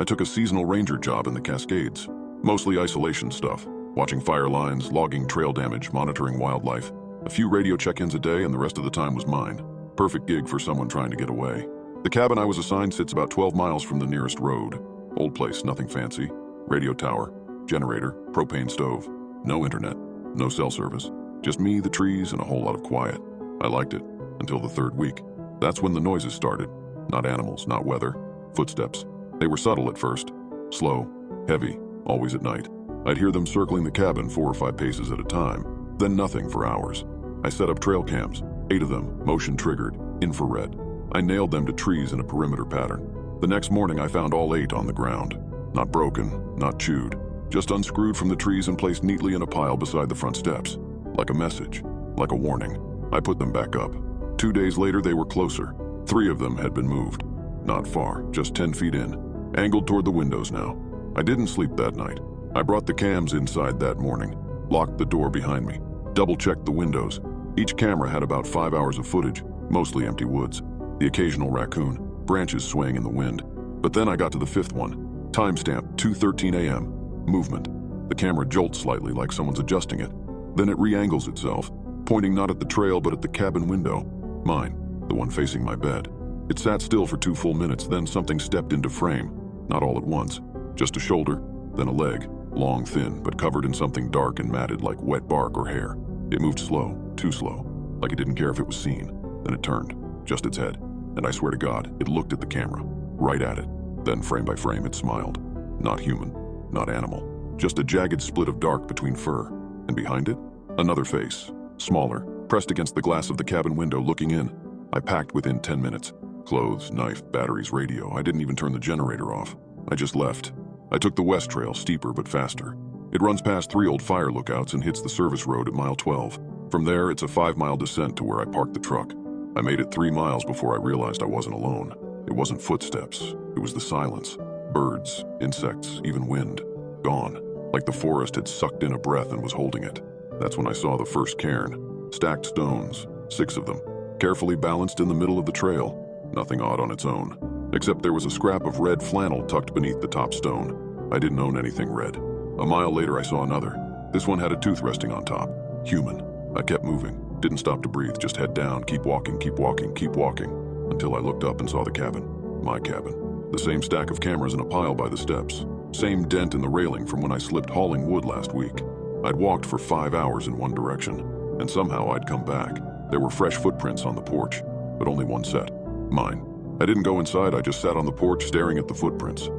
I took a seasonal ranger job in the Cascades. Mostly isolation stuff, watching fire lines, logging trail damage, monitoring wildlife. A few radio check-ins a day and the rest of the time was mine. Perfect gig for someone trying to get away. The cabin I was assigned sits about 12 miles from the nearest road. Old place, nothing fancy. Radio tower, generator, propane stove. No internet, no cell service. Just me, the trees, and a whole lot of quiet. I liked it, until the third week. That's when the noises started. Not animals, not weather. Footsteps. They were subtle at first. Slow, heavy, always at night. I'd hear them circling the cabin 4 or 5 paces at a time, then nothing for hours. I set up trail cams, 8 of them, motion triggered, infrared. I nailed them to trees in a perimeter pattern. The next morning I found all 8 on the ground. Not broken, not chewed, just unscrewed from the trees and placed neatly in a pile beside the front steps. Like a message, like a warning. I put them back up. 2 days later they were closer. 3 of them had been moved. Not far, just 10 feet in. Angled toward the windows now. I didn't sleep that night. I brought the cams inside that morning, locked the door behind me, double-checked the windows. Each camera had about 5 hours of footage, mostly empty woods. The occasional raccoon, branches swaying in the wind. But then I got to the 5th one. Timestamp 2:13 a.m. Movement. The camera jolts slightly like someone's adjusting it. Then it re-angles itself, pointing not at the trail but at the cabin window. Mine, the one facing my bed. It sat still for 2 full minutes, then something stepped into frame. Not all at once. Just a shoulder, then a leg. Long, thin, but covered in something dark and matted like wet bark or hair. It moved slow, too slow, like it didn't care if it was seen. Then it turned, just its head. And I swear to God, it looked at the camera, right at it. Then frame by frame it smiled. Not human, not animal. Just a jagged split of dark between fur. And behind it, another face, smaller, pressed against the glass of the cabin window looking in. I packed within 10 minutes. Clothes, knife, batteries, radio. I didn't even turn the generator off. I just left. I took the west trail, steeper but faster. It runs past 3 old fire lookouts and hits the service road at mile 12. From there, it's a 5-mile descent to where I parked the truck. I made it 3 miles before I realized I wasn't alone. It wasn't footsteps. It was the silence. Birds, insects, even wind. Gone. Like the forest had sucked in a breath and was holding it. That's when I saw the first cairn. Stacked stones, 6 of them. Carefully balanced in the middle of the trail. Nothing odd on its own. Except there was a scrap of red flannel tucked beneath the top stone. I didn't own anything red. A mile later I saw another. This one had a tooth resting on top. Human. I kept moving. Didn't stop to breathe, just head down, keep walking, keep walking, keep walking. Until I looked up and saw the cabin. My cabin. The same stack of cameras in a pile by the steps. Same dent in the railing from when I slipped hauling wood last week. I'd walked for 5 hours in one direction, and somehow I'd come back. There were fresh footprints on the porch, but only one set. Mine. I didn't go inside, I just sat on the porch staring at the footprints.